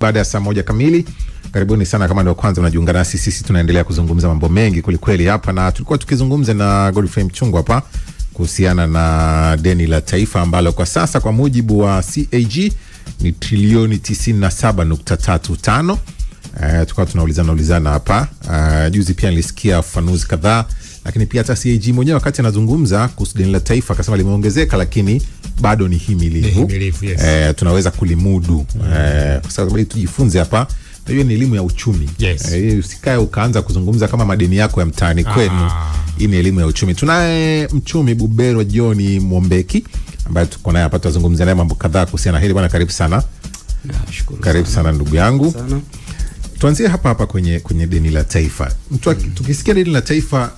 baada ya saa 1 kamili. Karibuni sana kama ndio kwanza unajiunga nasi. Sisi tunaendelea kuzungumza mambo mengi kweli hapa, na tulikuwa tukizungumza na Godfrey Mchungu hapa kuhusiana na deni la taifa ambalo kwa sasa kwa mujibu wa CAG ni trilioni 97.35. Tukao tunaulizana hapa. Juzi pia nilisikia ufafanuzi kadhaa, lakini pia hata CAG mwenyewe wakati anazungumza kuhusu deni la taifa akasema limeongezeka lakini bado ni himilivu. Yes. Tunaweza kulimudu. Kwa sababu tujifunze hapa, hiyo ni elimu ya uchumi. Yes. Usikae ukaanza kuzungumza kama madeni yako ya mtaani kwenu. Hii ni elimu ya uchumi. Tunaye mchumi Bubero John Mwombeki ambaye tuko naye hapa, tutazungumzia naye mambo kadhaa kuhusiana na hili. Bwana, karibu sana. Nashukuru. Karibu sana ndugu yangu. Sana. Tuanzie hapa kwenye deni la taifa. Tukisikia deni la taifa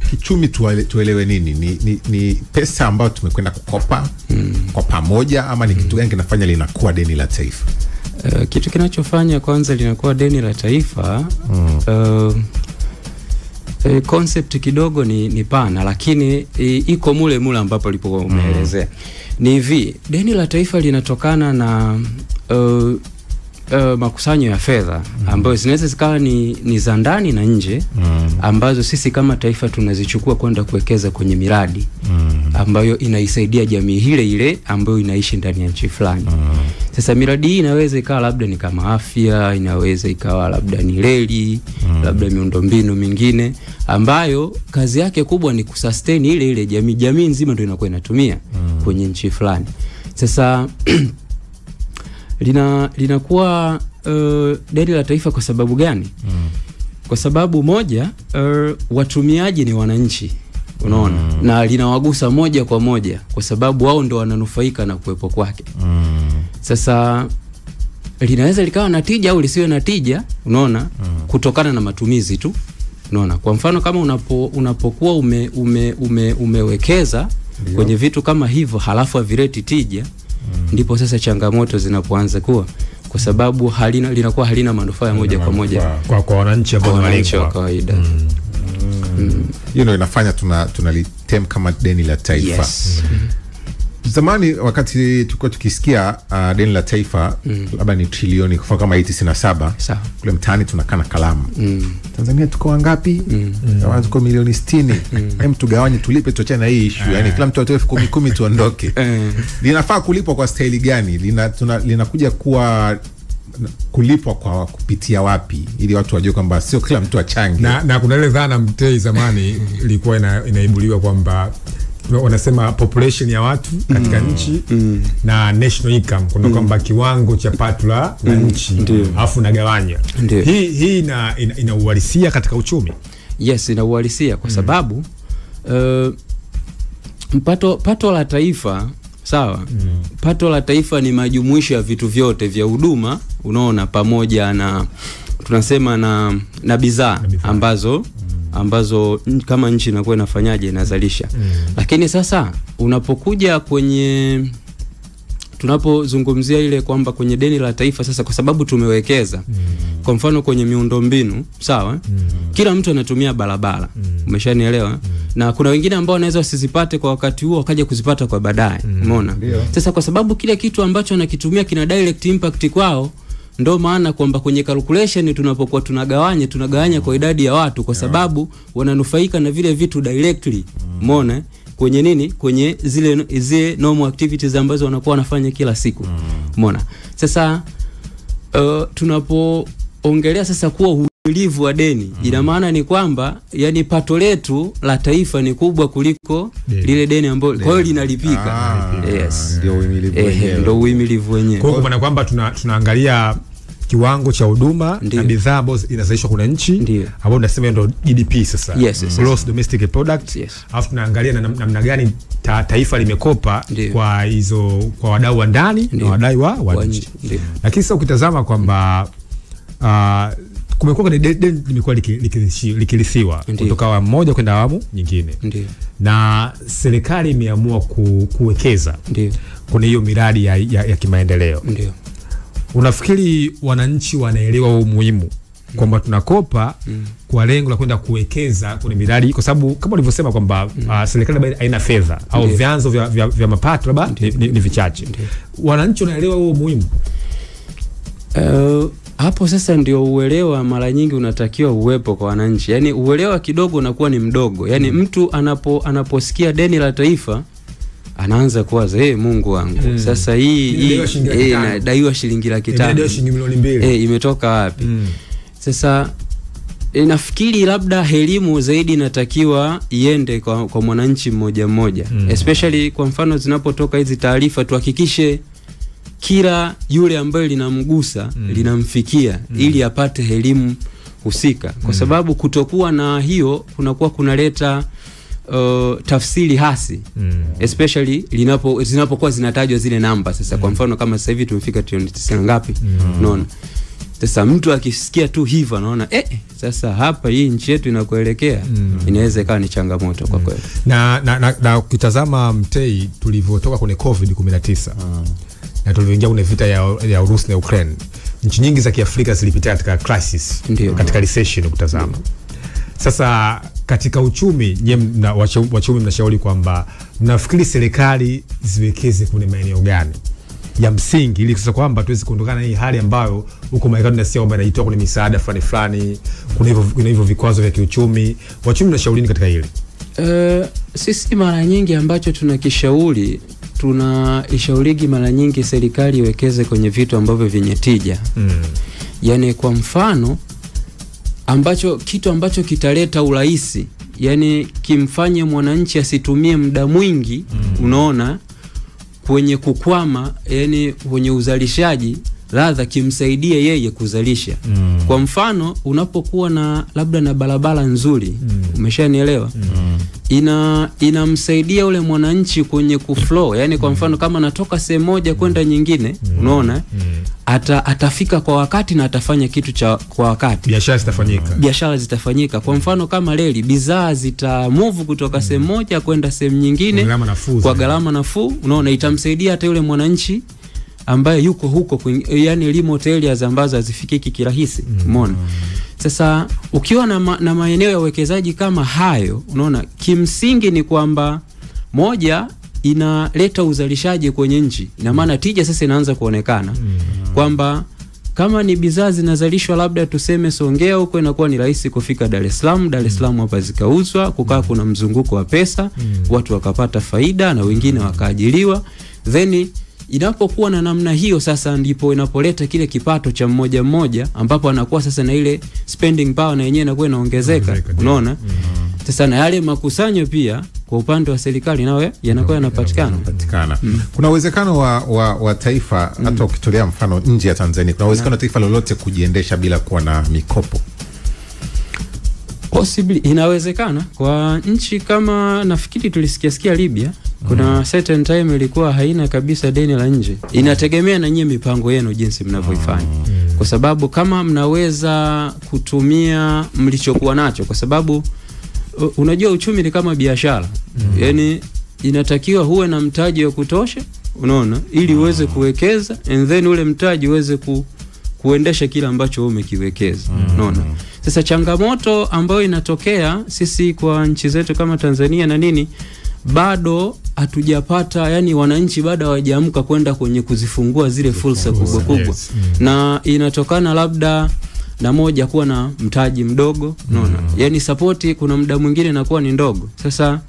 kichumi tuelewe nini? Ni pesa ambayo tumekwenda kukopa kwa pamoja, ama ni kitu gani kinafanya linakuwa deni la taifa? Kitu kinachofanya kwanza linakuwa deni la taifa, concept kidogo ni pana, lakini iko mule ambapo lipo umeelezea. Ni hivi, deni la taifa linatokana na makusanyo ya fedha ambayo zinaweza zikawa ni za ndani na nje, ambazo sisi kama taifa tunazichukua kwenda kuwekeza kwenye miradi ambayo inaisaidia jamii ile ambayo inaishi ndani ya nchi fulani. Sasa miradi hii inaweza ikawa labda ni kama afya, inaweza ikawa labda ni reli, labda miundombinu mingine ambayo kazi yake kubwa ni kusustain ile jamii nzima ndio inakuwa inatumia kwenye nchi fulani. Sasa linakuwa deni la taifa kwa sababu gani? Kwa sababu moja, watumiaji ni wananchi, unaona, na linawagusa moja kwa moja kwa sababu wao ndio wananufaika na kuwepo kwake. Sasa linaweza likawa na tija au lisiwe na tija, unaona, kutokana na matumizi tu, unaona. Kwa mfano kama unapokuwa umewekeza kwenye vitu kama hivyo halafu havileti tija, ndipo sasa changamoto zinapoanza kuwa, kwa sababu linakuwa halina manufaa ya moja kwa moja kwa wananchi ambao ni walengwa wa kawaida. Hiyo ndio inafanya tunalitem kama deni la taifa. Yes. Zamani wakati tulikuwa tukisikia deni la taifa labda ni trilioni kwa kama 97, kule mtaani tunakana kalamu. Tanzania tuko wangapi? Tuko milioni 60. Hem, tugawanye tulipe, tuachane na hii issue. Yaani kila mtu atoe 10 tuondoke. Linafaa kulipwa kwa staili gani? Linakuja kuwa kulipwa kwa kupitia wapi ili watu wajue kwamba sio kila mtu achange? Na kuna ile dhana mtei zamani ilikuwa inaibuliwa kwamba wanasema population ya watu katika nchi na national income, kuna kwamba kiwango cha pato la nchi alafu nagawanya. Hii ina uhalisia katika uchumi. Yes, ina uhalisia kwa sababu pato la taifa, sawa? Pato la taifa ni majumuisho ya vitu vyote vya huduma, unaona, pamoja na tunasema na bidhaa ambazo kama nchi inakuwa inafanyaje, inazalisha. Lakini sasa unapokuja tunapozungumzia ile kwamba kwenye deni la taifa sasa, kwa sababu tumewekeza kwa mfano kwenye miundombinu, sawa? Kila mtu anatumia barabara. Umeshanielewa? Na kuna wengine ambao wanaweza wasizipate kwa wakati huo wakaja kuzipata kwa baadaye. Umeona? Sasa kwa sababu kile kitu ambacho anakitumia kina direct impact kwao, ndo maana kwamba kwenye calculation tunapokuwa tunagawanya kwa idadi ya watu, kwa sababu wananufaika na vile vitu directly. Umeona? Kwenye nini? Kwenye zile normal activities ambazo wanakuwa wanafanya kila siku. Umeona? Sasa tunapoongelea sasa kuwa uhimilivu wa deni, ina maana ni kwamba yani pato letu la taifa ni kubwa kuliko lile deni ambalo kwa hiyo linalipika. Yes. Ndio uhimilivu wenyewe. Ndio uhimilivu wenyewe. Kwa maana kwamba tunaangalia kiwango cha huduma na bidhaa ambazo inazalishwa kuna nchi, ambao tunasema ndio GDP sasa. Gross Domestic Product. Alafu tunaangalia namna gani taifa limekopa kwa wadau wa ndani na wadau wa nje. Lakini sasa ukitazama kwamba kumekuwa kuna deni limekuwa likirithiwa kutoka awamu moja kwenda awamu nyingine. Na serikali imeamua kuwekeza kwenye hiyo miradi ya kimaendeleo. Unafikiri wananchi wanaelewa umuhimu kwamba tunakopa kwa lengo la kwenda kuwekeza kwenye miradi, kwa sababu kama ulivyosema kwamba serikali haina fedha au vyanzo vya mapato labda ni vichache? Wananchi wanaelewa huo umuhimu? Hapo sasa ndio uelewa mara nyingi unatakiwa uwepo kwa wananchi. Yani uelewa kidogo unakuwa ni mdogo. Yani mtu anaposikia deni la taifa anaanza kuwaza Mungu wangu. Sasa hii nadaiwa shilingi 500,000. Imetoka wapi? Sasa nafikiri labda elimu zaidi inatakiwa iende kwa mwananchi mmoja mmoja. Especially kwa mfano zinapotoka hizi taarifa, tuhakikishe kila yule ambaye linamgusa linamfikia ili apate elimu husika, kwa sababu kutokuwa na hiyo kunakuwa kunaleta tafsiri hasi, especially zinapokuwa zinatajwa zile namba. Sasa kwa mfano kama sasa hivi tumefika trilioni 90 ngapi, unaona. Sasa mtu akisikia tu hivyo anaona sasa hapa hii nchi yetu inakoelekea inaweza ikawa ni changamoto kwa kweli. Na ukitazama Mtei, tulivyotoka kwenye COVID-19 na tulivyoingia kwenye vita ya Urusi na Ukraine, nchi nyingi za Kiafrika zilipitia katika crisis, katika recession ukitazama. Sasa katika uchumi, wachumi mnashauri kwamba mnafikiri serikali ziwekeze kwenye maeneo gani ya msingi ili sasa kwamba tuweze kuondokana hii hali ambayo huko Marekani na kwamba inajitoa kwenye misaada fulani, kuna hivyo vikwazo vya kiuchumi? Wachumi mnashauri katika hili? Sisi mara nyingi ambacho tunaishaurigi mara nyingi serikali iwekeze kwenye vitu ambavyo vyenye tija. Yani kwa mfano kitu ambacho kitaleta urahisi, yani kimfanye mwananchi asitumie muda mwingi unaona kwenye kukwama, yani kwenye uzalishaji, ladha kimsaidie yeye kuzalisha. Kwa mfano unapokuwa na labda na barabara nzuri, umeshanielewa, inamsaidia ule mwananchi kwenye kuflow. Yani kwa mfano kama natoka sehemu moja kwenda nyingine, unaona, atafika kwa wakati na atafanya kitu kwa wakati. Biashara zitafanyika. Kwa mfano kama reli, bidhaa zitamove kutoka sehemu moja kwenda sehemu nyingine kwa gharama nafuu, unaona, itamsaidia hata yule mwananchi ambaye yuko huko yani remote areas ambazo hazifikiki kirahisi, umeona. Sasa ukiwa na maeneo ya uwekezaji kama hayo, unaona, kimsingi ni kwamba moja, inaleta uzalishaji kwenye nchi. Ina maana tija sasa inaanza kuonekana kwamba kama ni bidhaa zinazalishwa labda tuseme Songea huko, inakuwa ni rahisi kufika Dar es Salaam hapa zikauzwa, kukaa kuna mzunguko wa pesa, watu wakapata faida na wengine wakaajiriwa. Then inapokuwa na namna hiyo, sasa ndipo inapoleta kile kipato cha mmoja mmoja, ambapo anakuwa sasa na ile spending power na yenyewe inakuwa inaongezeka, unaona. Sasa na yale makusanyo pia kwa upande wa serikali nawe yanakuwa yanapatikana. Kuna uwezekano wa taifa, hata ukitolea mfano nje ya Tanzania, kuna uwezekano taifa lolote kujiendesha bila kuwa na mikopo? Possibly inawezekana kwa nchi kama, nafikiri tulisikia Libya, kuna certain time ilikuwa haina kabisa deni la nje. Inategemea na nyinyi mipango yenu jinsi mnavyoifanya. Kwa sababu kama mnaweza kutumia mlichokuwa nacho, kwa sababu unajua uchumi ni kama biashara. Yani inatakiwa huwe na mtaji wa kutosha, unaona, ili uweze kuwekeza, and then ule mtaji uweze kuendesha kile ambacho wewe umekiwekeza, unaona. Sasa changamoto ambayo inatokea sisi kwa nchi zetu kama Tanzania na nini, bado hatujapata, yani wananchi bado hawajaamka kwenda kwenye kuzifungua zile fursa kubwa. Na inatokana labda na moja, kuwa na mtaji mdogo, unaona. Yani support kuna muda mwingine inakuwa ni ndogo. Sasa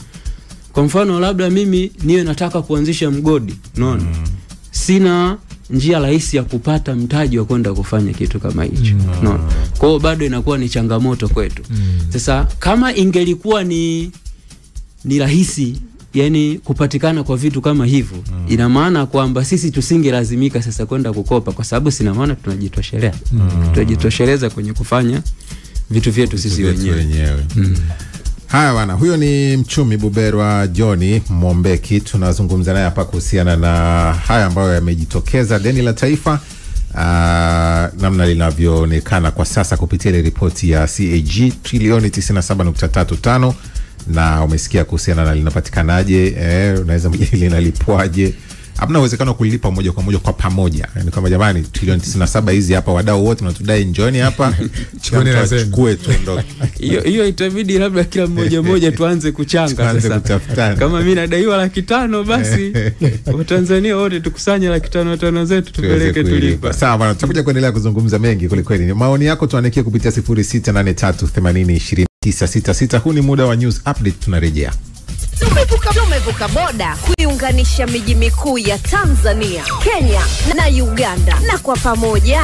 kwa mfano labda mimi niwe nataka kuanzisha mgodi, unaona. Sina njia rahisi ya kupata mtaji wa kwenda kufanya kitu kama hicho, unaona. Kwa hiyo bado inakuwa ni changamoto kwetu. Sasa kama ingelikuwa ni rahisi, yani kupatikana kwa vitu kama hivyo, ina maana kwamba sisi tusingelazimika sasa kwenda kukopa, kwa sababu sina maana tunajitosheleza kwenye kufanya vitu vyetu sisi wenyewe. Haya bwana, huyo ni mchumi Buberwa John Mombeki. Tunazungumza naye hapa kuhusiana na haya ambayo yamejitokeza, deni la taifa, namna linavyoonekana kwa sasa kupitia ile ripoti ya CAG trilioni 97.35, na umesikia kuhusiana na linapatikanaje, unaweza linalipwaje, hamna uwezekano kulipa moja kwa moja kwa pamoja. Yani kama jamani trilioni 97 hizi hapa wadau wote tunatudai njoni hapa chukue tuondoke. Hiyo itabidi labda kila mmoja tuanze kuchanga sasa. Kama mimi nadaiwa 500,000 basi Watanzania wote tukusanye 500,000 zetu tupeleke tulipa. Sawa bwana, tutakuja kuendelea kuzungumza mengi kweli. Maoni yako tuandikie kupitia 0683802966. Huu ni muda wa news update, tunarejea. Tumevuka boda kuiunganisha miji mikuu ya Tanzania, Kenya na Uganda, na kwa pamoja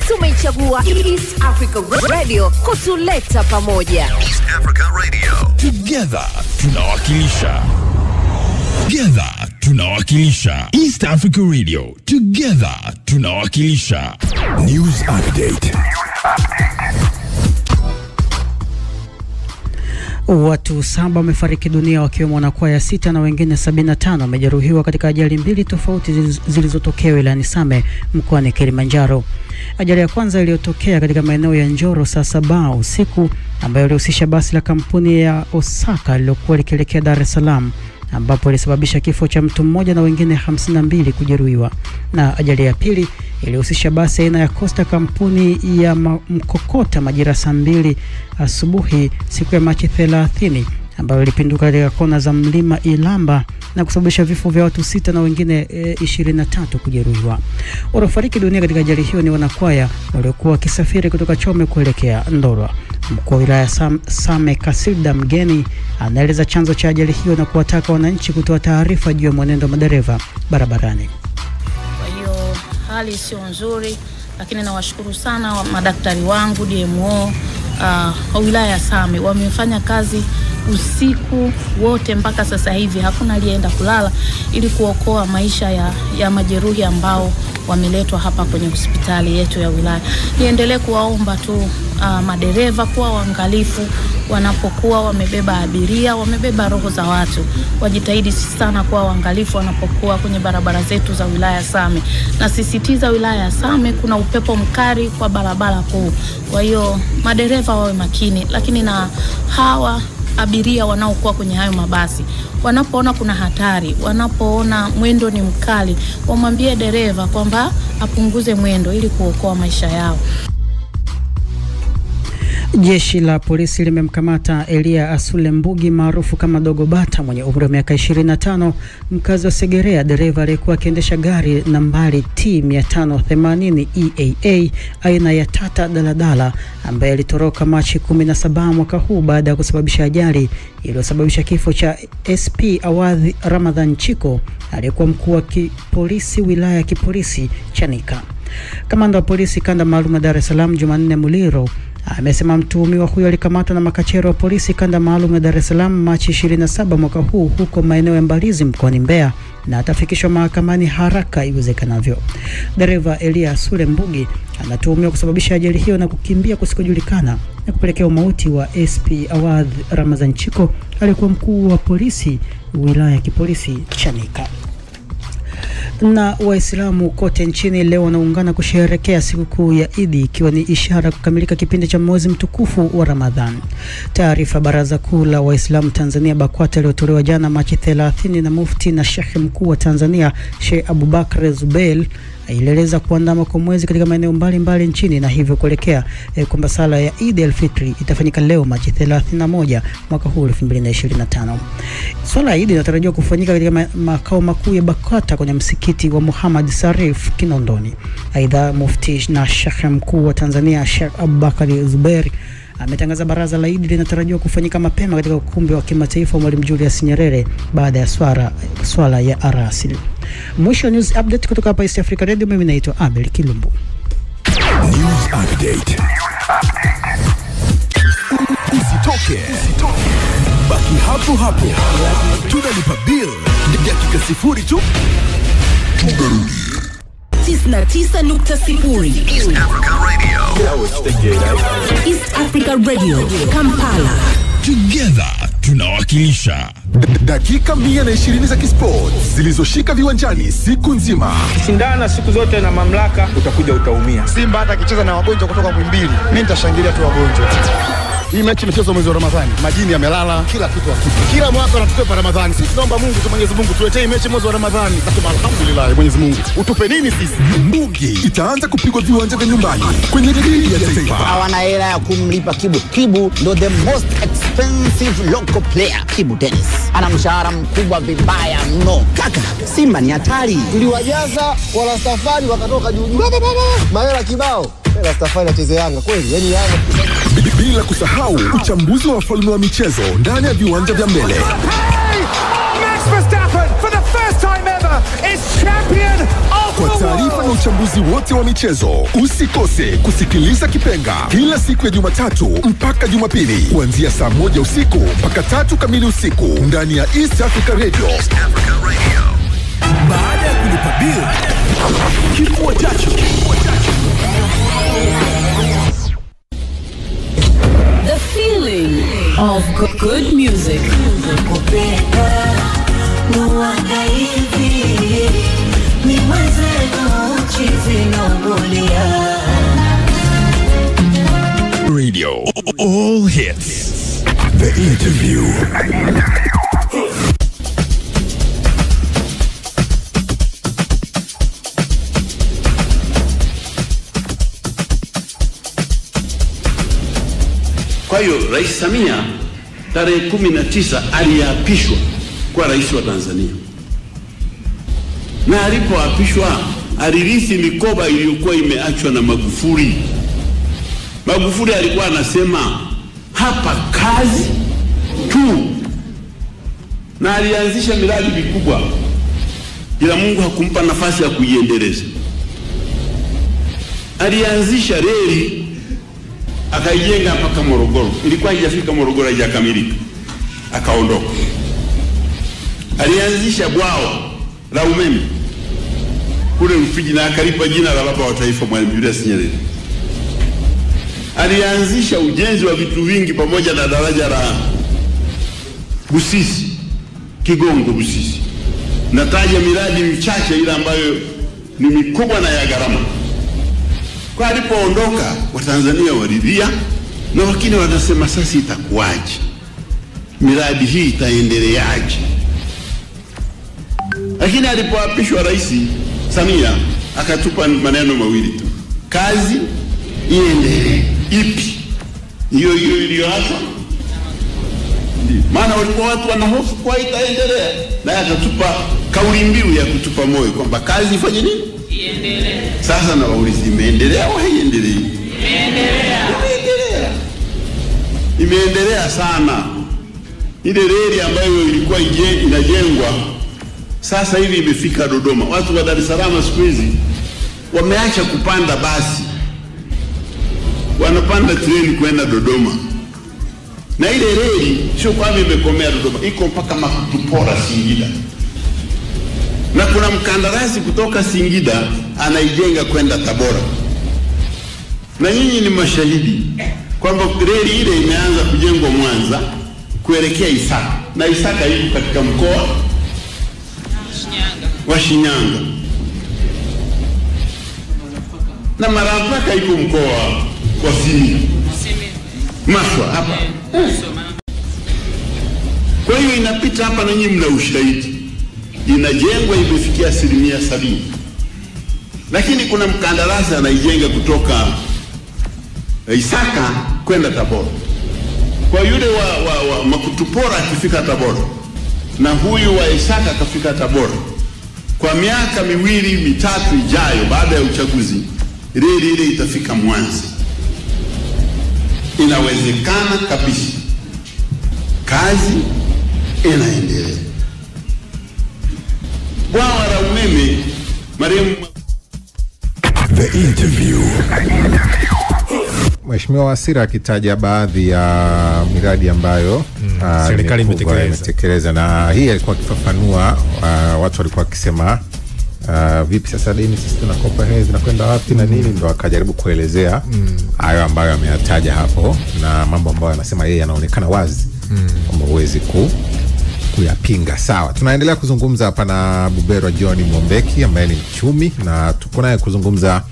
tumeichagua East Africa Radio kutuleta pamoja. East Africa Radio. Together tunawakilisha. East Africa Radio. Together tunawakilisha. News update. Watu 7 wamefariki dunia wakiwemo wanakwaya 6 na wengine 75 wamejeruhiwa katika ajali 2 tofauti zilizotokea wilayani Same mkoani Kilimanjaro. Ajali ya kwanza iliyotokea katika maeneo ya Njoro saa 7 usiku, ambayo ilihusisha basi la kampuni ya Osaka lilokuwa likielekea Dar es Salaam, ambapo ilisababisha kifo cha mtu mmoja na wengine 52 kujeruhiwa. Na ajali ya pili ilihusisha basi aina ya Costa kampuni ya Mkokota majira saa 2 asubuhi siku ya Machi 30, ambayo ilipinduka katika kona za mlima Ilamba na kusababisha vifo vya watu 6 na wengine 23 kujeruhiwa. Waliofariki dunia katika ajali hiyo ni wanakwaya waliokuwa wakisafiri kutoka Chome kuelekea Ndorwa. Mkuu wa wilaya Same Kasilda Mgeni anaeleza chanzo cha ajali hiyo na kuwataka wananchi kutoa taarifa juu ya mwenendo wa madereva barabarani. Kwa hiyo hali sio nzuri, lakini nawashukuru sana madaktari wangu DMO wa wilaya ya Same, wamefanya kazi usiku wote mpaka sasa hivi, hakuna aliyeenda kulala ili kuokoa maisha ya majeruhi ambao wameletwa hapa kwenye hospitali yetu ya wilaya. Niendelee kuwaomba tu madereva kuwa waangalifu wanapokuwa wamebeba abiria, wamebeba roho za watu. Wajitahidi sana kuwa waangalifu wanapokuwa kwenye barabara zetu za wilaya Same. Na sisitiza wilaya ya Same kuna upepo mkali kwa barabara kuu. Kwa hiyo madereva wawe makini, lakini na hawa abiria wanaokuwa kwenye hayo mabasi, wanapoona kuna hatari, wanapoona mwendo ni mkali, wamwambie dereva kwamba apunguze mwendo ili kuokoa maisha yao. Jeshi la polisi limemkamata Elia Asule Mbugi maarufu kama Dogo Bata mwenye umri wa miaka 25, mkazi wa Segerea, dereva aliyekuwa akiendesha gari nambari T580 EAA aina ya Tata daladala, ambaye alitoroka Machi 17 mwaka huu baada ya kusababisha ajali iliyosababisha kifo cha SP Awadhi Ramadhan Chiko aliyekuwa mkuu wa polisi wilaya ya kipolisi Chanika. Kamanda wa polisi kanda maalum Dar es Salaam Jumanne Muliro amesema mtuhumiwa huyo alikamatwa na makachero wa polisi kanda maalum ya Dar es Salaam Machi 27 mwaka huu huko maeneo ya Mbalizi mkoani Mbeya na atafikishwa mahakamani haraka iwezekanavyo. Dereva Elia Sule Mbugi anatuhumiwa kusababisha ajali hiyo na kukimbia kusikojulikana na kupelekea mauti wa SP Awadh Ramazan Chiko aliyekuwa mkuu wa polisi wilaya ya kipolisi Chanika. Na Waislamu kote nchini leo wanaungana kusherehekea sikukuu ya Eid, ikiwa ni ishara kukamilika kipindi cha mwezi mtukufu wa Ramadhan. Taarifa Baraza Kuu la Waislamu Tanzania BAKWATA iliyotolewa jana Machi 30 na Mufti na Sheikh Mkuu wa Tanzania Sheikh Abubakar Zubeir ilieleza kuandama kwa mwezi katika maeneo mbalimbali nchini na hivyo kuelekea kwamba sala ya Eid al-Fitri itafanyika leo Machi 31 mwaka huu 2025. Swala ya Eid inatarajiwa kufanyika katika makao makuu ya BAKWATA kwenye msikiti wa Muhammad Sarif Kinondoni. Aidha, Mufti na Sheikh Mkuu wa Tanzania Sheikh Abubakar Zubeir ametangaza baraza la Eid linatarajiwa kufanyika mapema katika ukumbi wa kimataifa wa Mwalimu Julius Nyerere baada ya swala ya Arasil. Mwisho news update kutoka hapa East Africa Radio. Mimi naitwa Abel Kilumbu. News update. Usitoke. Baki hapo. Tunalipa bill dakika 0 tu. Tunarudi. 99.0 East Africa Radio. East Africa Radio Kampala. Together tunawakilisha. Dakika 120 za kisports zilizoshika viwanjani siku nzima. Shindana siku zote na mamlaka, utakuja utaumia. Simba hata akicheza na wagonjwa kutoka Mwimbili, mimi nitashangilia tu wagonjwa. Hii mechi imechezwa mwezi wa Ramadhani. Majini yamelala, kila kitu hakipo. Kila mwaka wanatupepa Ramadhani. Sisi tunaomba Mungu tu, Mwenyezi Mungu tuletee mechi mwezi wa Ramadhani. Nasema alhamdulillah Mwenyezi Mungu. Utupe nini sisi? Mbugi itaanza kupigwa viwanja vya nyumbani kwenye ligi ya taifa. Hawana hela ya kumlipa Kibu. Kibu ndo the most expensive local player. Kibu Dennis ana mshahara mkubwa vibaya mno. Kaka, Simba ni hatari. Tuliwajaza wala safari wakatoka juu. Mahela kibao. Rastafari acheze Yanga kweli, yani Yanga. Bila kusahau uchambuzi wa wafalme wa michezo ndani ya viwanja vya mbele. Max Verstappen for the first time ever is champion of the world. Kwa taarifa na uchambuzi wote wa michezo, usikose kusikiliza Kipenga kila siku ya Jumatatu mpaka Jumapili kuanzia saa 1 usiku mpaka 3 kamili usiku ndani ya East Africa Radio. Baada ya kulipa bill, kifuatacho. The feeling of good music. Radio. All hits. The interview. Kwa hiyo Rais Samia tarehe 19 aliapishwa kwa rais wa Tanzania. Na alipoapishwa alirithi mikoba iliyokuwa imeachwa na Magufuli. Magufuli alikuwa anasema hapa kazi tu. Na alianzisha miradi mikubwa. Ila Mungu hakumpa nafasi ya kuiendeleza. Alianzisha reli akaijenga mpaka Morogoro. Ilikuwa haijafika Morogoro, haijakamilika. Akaondoka. Alianzisha bwawa la umeme kule Rufiji na akalipa jina la baba wa taifa Mwalimu Julius Nyerere. Alianzisha ujenzi wa vitu vingi pamoja na daraja la Busisi, Kigongo Busisi. Nataja miradi michache ile ambayo ni mikubwa na ya gharama. Kwa alipoondoka Watanzania walilia na wakini wanasema sasa itakuwaje? Miradi hii itaendeleaje? Lakini alipoapishwa Rais Samia akatupa maneno mawili tu. Kazi iendelee. Ipi? Hiyo iliyoachwa. Maana walikuwa watu wanahofu kwa itaendelea. Na akatupa kauli mbiu ya kutupa moyo kwamba kazi ifanye nini? Iendelee. Sasa na waulizi imeendelea au haiendelei? Imeendelea. Imeendelea sana. Ile reli ambayo ilikuwa inajengwa sasa hivi imefika Dodoma. Watu wa Dar es Salaam siku hizi wameacha kupanda basi. Wanapanda treni kwenda Dodoma. Na ile reli sio kwamba imekomea Dodoma, iko mpaka Makutupora Singida. Na kuna mkandarasi kutoka Singida anaijenga kwenda Tabora. Na nyinyi ni mashahidi kwamba reli ile imeanza kujengwa Mwanza kuelekea Isaka. Na Isaka iko katika mkoa wa Shinyanga. Na Marapaka iko mkoa wa Simiyu. Maswa hapa. Kwa hiyo inapita hapa na nyinyi mna ushahidi. Inajengwa imefikia 70%. Lakini kuna mkandarasi anaijenga kutoka Isaka kwenda Tabora. Kwa yule wa Makutupora akifika Tabora na huyu wa Isaka akafika Tabora, kwa miaka 2-3 ijayo baada ya uchaguzi reli ile itafika Mwanza. Inawezekana kabisa. Kazi inaendelea. Bwawa la umeme marehemu. The interview. Mheshimiwa Wasira akitaja baadhi ya miradi ambayo serikali imetekeleza, na hii alikuwa akifafanua watu walikuwa wakisema vipi sasa deni sisi tunakopa hizi zinakwenda wapi na nini, ndo akajaribu kuelezea hayo ambayo ameyataja hapo na mambo ambayo anasema yeye yanaonekana wazi kwamba huwezi kuyapinga. Sawa, tunaendelea kuzungumza hapa na Buberwa John Mwombeki ambaye ni mchumi na tuko naye kuzungumza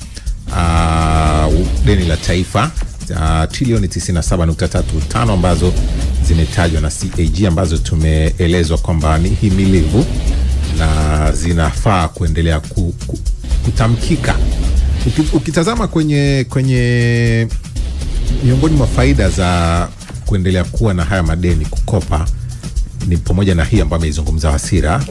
deni la taifa trilioni 97.35 ambazo zimetajwa na CAG, ambazo tumeelezwa kwamba ni himilivu na zinafaa kuendelea kutamkika. Ukitazama kwenye miongoni mwa faida za kuendelea kuwa na haya madeni kukopa, ni pamoja na hii ambayo ameizungumza Wasira,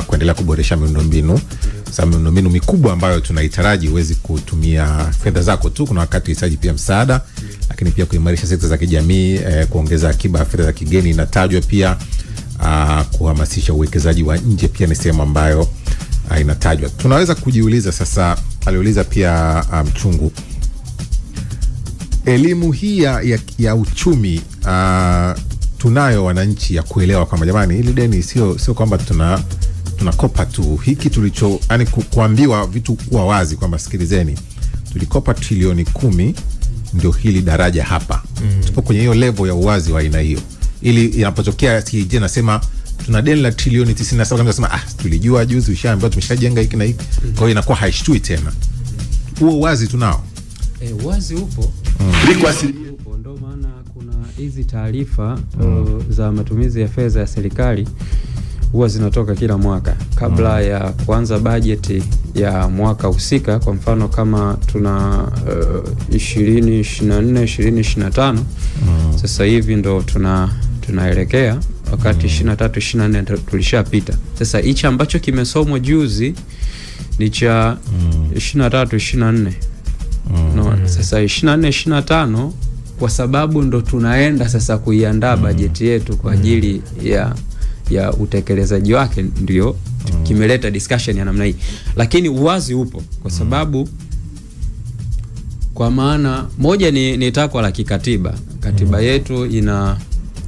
kuendelea kuboresha miundombinu. Sasa miundombinu mikubwa ambayo tunaitaraji, uwezi kutumia fedha zako tu, kuna wakati unahitaji pia msaada, lakini pia kuimarisha sekta za kijamii, kuongeza akiba ya fedha za kigeni inatajwa pia, kuhamasisha uwekezaji wa nje pia ni sehemu ambayo inatajwa. Tunaweza kujiuliza sasa, aliuliza pia Mchungu, elimu hii ya uchumi tunayo wananchi ya kuelewa kwamba jamani, hili deni sio kwamba tunakopa tu hiki tulicho, yani kuambiwa vitu kuwa wazi kwamba sikilizeni, tulikopa trilioni 10 ndio hili daraja hapa. Tupo kwenye hiyo level ya uwazi wa aina hiyo, ili inapotokea CAG nasema tuna deni la trilioni 97, kama nasema tulijua juzi, ushaambiwa tumeshajenga hiki na hiki. Kwa hiyo inakuwa haishtui tena. Huo wazi tunao. Wazi upo. Ndio maana kuna hizi taarifa za matumizi ya fedha ya serikali huwa zinatoka kila mwaka kabla ya kuanza bajeti ya mwaka husika. Kwa mfano kama tuna 2024 2025, sasa hivi ndo tunaelekea wakati 23 24 tulishapita. Sasa hichi ambacho kimesomwa juzi ni cha 23 24. Sasa 24 25 kwa sababu ndo tunaenda sasa kuiandaa bajeti yetu kwa ajili ya utekelezaji wake, ndio kimeleta discussion ya namna hii. Lakini uwazi upo kwa sababu, kwa maana moja ni takwa la kikatiba. Katiba yetu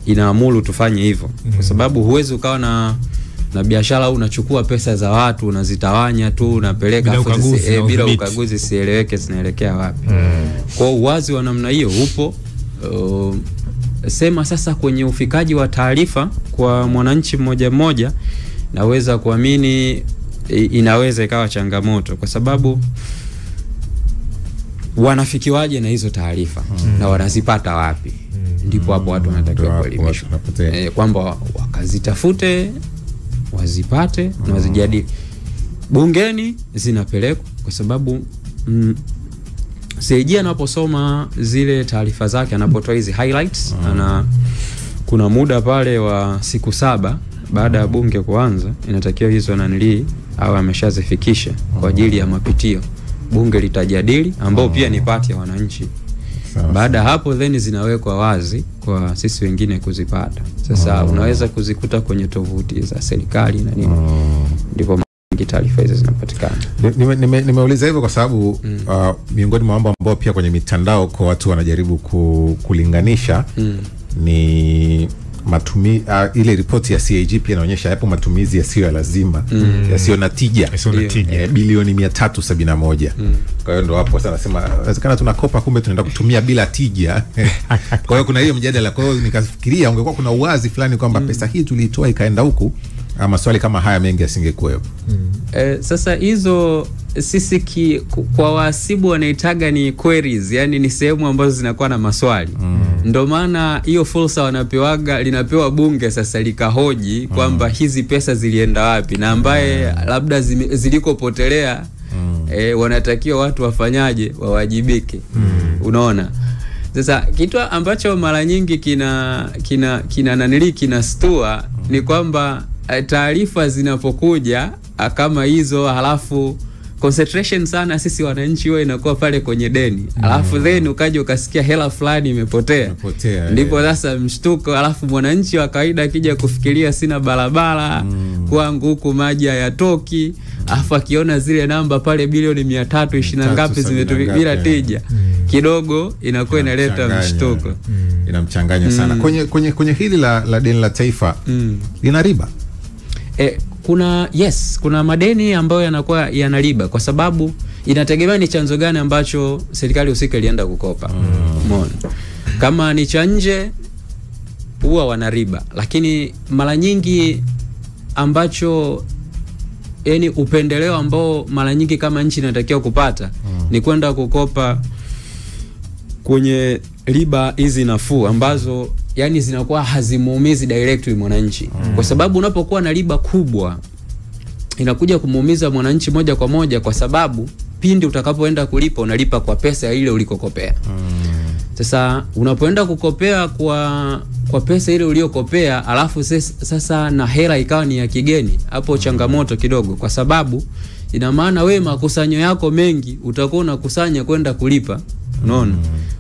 inaamuru tufanye hivyo, kwa sababu huwezi ukawa na biashara au unachukua pesa za watu unazitawanya tu unapeleka bila ukaguzi sieleweke zinaelekea wapi. Kwa uwazi wa namna hiyo upo. Sema sasa kwenye ufikaji wa taarifa kwa mwananchi mmoja mmoja, naweza kuamini inaweza ikawa changamoto, kwa sababu wanafikiwaje na hizo taarifa na wanazipata wapi? Ndipo hapo watu wanatakiwa kuelimishwa kwamba wakazitafute, wazipate na wazijadili. Bungeni zinapelekwa kwa sababu CAG anaposoma zile taarifa zake, anapotoa hizi highlights, kuna muda pale wa siku 7 baada ya bunge kuanza, inatakiwa hizo au ameshazifikisha kwa ajili ya mapitio. Bunge litajadili, ambao pia ni pati ya wananchi. Baada hapo then zinawekwa wazi kwa sisi wengine kuzipata. Sasa unaweza kuzikuta kwenye tovuti za serikali na nini. Ndipo taarifa hizo zinapatikana. Nimeuliza hivyo kwa sababu miongoni mwa mambo ambao pia kwenye mitandao kwa watu wanajaribu kulinganisha ni ile ripoti ya CAG pia inaonyesha yapo matumizi yasiyo ya lazima, yasiyo na tija, bilioni 371. Kwa hiyo ndo hapo sasa nasema inawezekana tunakopa kumbe tunaenda kutumia bila tija. Kwa hiyo kuna hiyo mjadala. Kwa hiyo nikafikiria ungekuwa kuna uwazi fulani kwamba pesa hii tulitoa ikaenda huku, maswali kama haya mengi yasingekuwepo. Sasa hizo sisi kwa wahasibu wanaitaga ni queries, yani ni sehemu ambazo zinakuwa na maswali. Ndio maana hiyo fursa linapewa bunge sasa likahoji kwamba hizi pesa zilienda wapi, na ambaye labda zilikopotelea wanatakiwa watu wafanyaje, wawajibike. Unaona? Sasa kitu ambacho mara nyingi kinastua ni kwamba taarifa zinapokuja kama hizo, halafu concentration sana sisi wananchi wao inakuwa pale kwenye deni, halafu then ukaja ukasikia hela fulani imepotea. Ndipo sasa mshtuko, halafu mwananchi wa kawaida akija kufikiria sina barabara kwangu huku maji hayatoki, halafu akiona zile namba pale bilioni 320 ngapi zimetumika bila tija, kidogo inakuwa inaleta mshtuko, inamchanganya sana. Kwenye hili la deni la taifa lina riba. Kuna madeni ambayo yanakuwa yana riba, kwa sababu inategemea ni chanzo gani ambacho serikali husika ilienda kukopa. Umeona? Kama ni cha nje huwa wana riba, lakini mara nyingi ambacho yani upendeleo ambao mara nyingi kama nchi inatakiwa kupata ni kwenda kukopa kwenye riba hizi nafuu ambazo yani zinakuwa hazimuumizi directly mwananchi. Kwa sababu unapokuwa na riba kubwa inakuja kumuumiza mwananchi moja kwa moja, kwa sababu pindi utakapoenda kulipa unalipa kwa pesa ile ulikokopea. Sasa unapoenda kukopea kwa pesa ile uliyokopea, alafu sasa na hela ikawa ni ya kigeni, hapo changamoto kidogo, kwa sababu ina maana wewe makusanyo yako mengi utakuwa unakusanya kwenda kulipa. Unaona?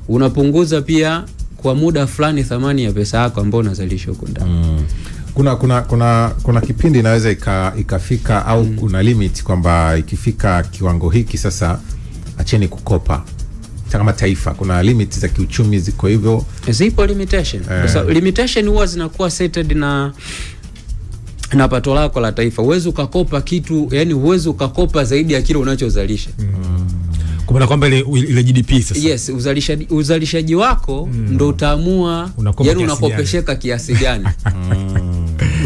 Unapunguza pia kwa muda fulani thamani ya pesa yako ambayo unazalisha huko ndani. Kuna kipindi inaweza ikafika au kuna limit kwamba ikifika kiwango hiki sasa acheni kukopa. Kama taifa kuna limit za kiuchumi ziko hivyo. Zipo limitation. Limitation huwa zinakuwa setted na pato lako la taifa. Uwezo ukakopa kitu, yani uwezo ukakopa zaidi ya kile unachozalisha. Kwa kwamba ile GDP sasa. Yes, uzalishaji wako ndo utaamua yani unakopesheka kiasi gani.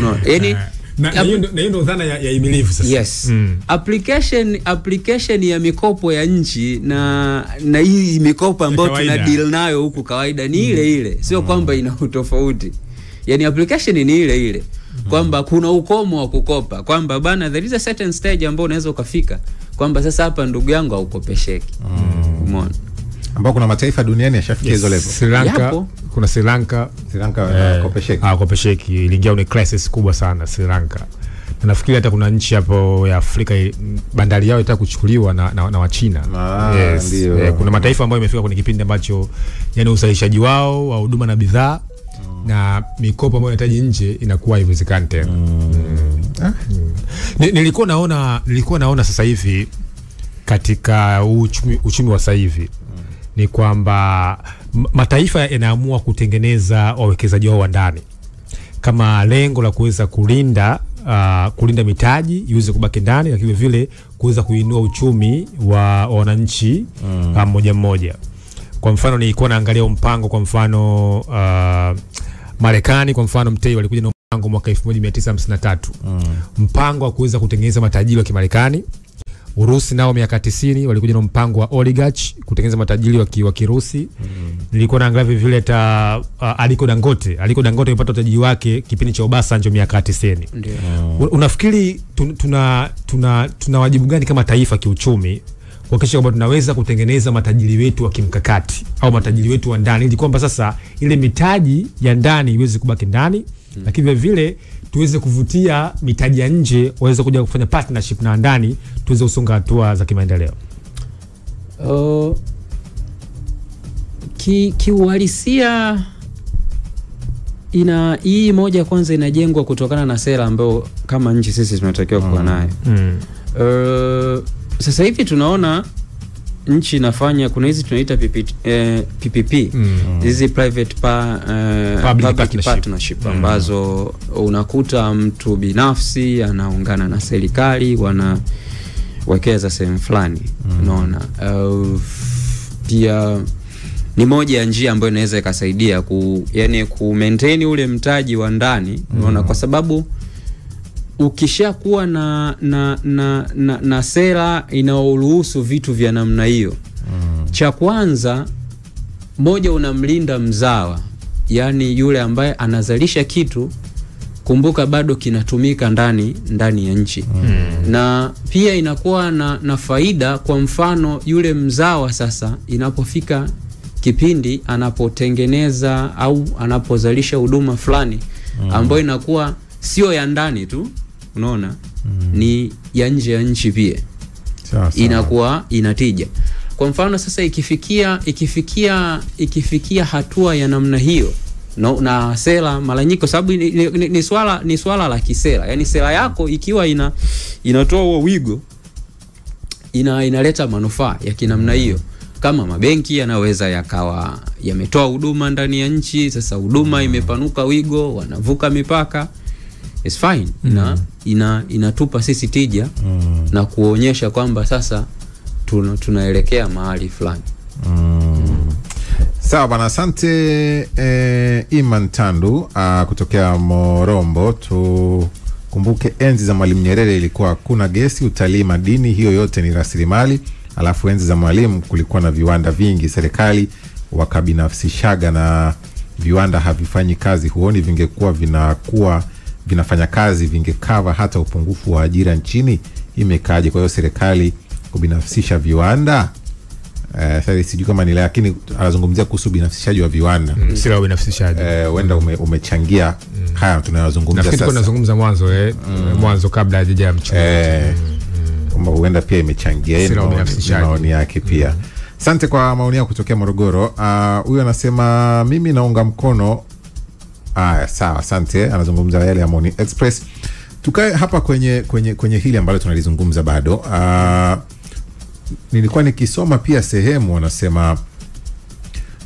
No, yani na hiyo ndo dhana ya imilivu sasa. Yes. Application ya mikopo ya nchi na hii mikopo ambayo tuna deal nayo huku kawaida ni ile. Sio kwamba ina utofauti. Yani application ni ile. Kwamba kuna ukomo wa kukopa, kwamba bana there is a certain stage ambao unaweza ukafika kwamba sasa hapa ndugu yangu haukopesheki. Umeona? Ambao kuna mataifa duniani yashafikia hizo level. Sri Lanka, kuna Sri Lanka kopesheki iliingia kwenye crisis kubwa sana Sri Lanka. Na nafikiri hata kuna nchi hapo ya Afrika bandari yao itaka kuchukuliwa na Wachina. Yes. Kuna mataifa ambayo imefika kwenye kipindi ambacho yani uzalishaji wao wa huduma na bidhaa na mikopo ambayo inahitaji nje inakuwa haiwezekani tena. Nilikuwa naona sasa hivi katika uchumi wa sasa hivi ni kwamba mataifa yanaamua kutengeneza wawekezaji wao wa ndani kama lengo la kuweza kulinda mitaji iweze kubaki ndani, lakini vile kuweza kuinua uchumi wa wananchi mmoja mmoja. Kwa mfano nilikuwa naangalia mpango, kwa mfano Marekani kwa mfano mtei walikuja na mpango mwaka 1953. Mpango wa kuweza kutengeneza matajiri wa Kimarekani. Urusi nao miaka 90 walikuja na mpango wa oligarch kutengeneza matajiri wa Kirusi. Nilikuwa naangalia vile Aliko Dangote alipata utajiri wake kipindi cha Obasanjo miaka 90. Unafikiri tuna wajibu gani kama taifa kiuchumi kuhakikisha kwamba tunaweza kutengeneza matajiri wetu wa kimkakati au matajiri wetu wa ndani, ili kwamba sasa ile mitaji ya ndani iweze kubaki ndani, lakini vile tuweze kuvutia mitaji ya nje waweze kuja kufanya partnership na ndani, tuweze kusonga hatua za kimaendeleo. Kiuhalisia hii moja kwanza inajengwa kutokana na sera ambayo kama nchi sisi tunatakiwa kuwa nayo. Sasa hivi tunaona nchi inafanya, kuna hizi tunaita PPP, hizi private public partnership ambazo unakuta mtu binafsi anaungana na serikali wanawekeza sehemu fulani. Unaona? Pia ni moja ya njia ambayo inaweza ikasaidia ku maintain ule mtaji wa ndani. Unaona? Kwa sababu ukishakuwa na sera inayoruhusu vitu vya namna hiyo, cha kwanza moja, unamlinda mzawa, yani yule ambaye anazalisha kitu, kumbuka bado kinatumika ndani ya nchi. Na pia inakuwa na faida. Kwa mfano yule mzawa sasa inapofika kipindi anapotengeneza au anapozalisha huduma fulani ambayo inakuwa sio ya ndani tu, unaona, ni ya nje ya nchi pia, inakuwa inatija. Kwa mfano sasa ikifikia hatua ya namna hiyo, na sera mara nyingi, kwa sababu ni swala la kisera, yani sera yako ikiwa inatoa huo wigo, inaleta manufaa ya kinamna hiyo. Kama mabenki yanaweza yakawa yametoa huduma ndani ya nchi, sasa huduma imepanuka wigo, wanavuka mipaka, it's fine. Inatupa sisi tija na kuonyesha kwamba sasa tunaelekea mahali fulani. Sawa bana, asante Iman Tandu kutokea Morombo. Tukumbuke enzi za Mwalimu Nyerere ilikuwa hakuna gesi, utalii, madini, hiyo yote ni rasilimali. Alafu enzi za Mwalimu kulikuwa na viwanda vingi, serikali wakabinafsishaga na viwanda havifanyi kazi, huoni vingekuwa vinafanya kazi vingekava hata upungufu wa ajira nchini? Imekaje? Kwa hiyo serikali kubinafsisha viwanda? Sasa sijui kama ni, lakini anazungumzia kuhusu binafsishaji wa viwanda. Sio binafsishaji. Wenda umechangia haya tunayozungumza sasa. Nafikiri tunazungumza mwanzo kabla hajaja mchungaji. Kwamba huenda pia imechangia maoni yake pia. Asante kwa maoni yako kutokea Morogoro. Huyu anasema mimi naunga mkono. Sawa, asante. Anazungumza yale ya Morning Express. Tukae hapa kwenye hili ambalo tunalizungumza bado. Nilikuwa nikisoma pia sehemu wanasema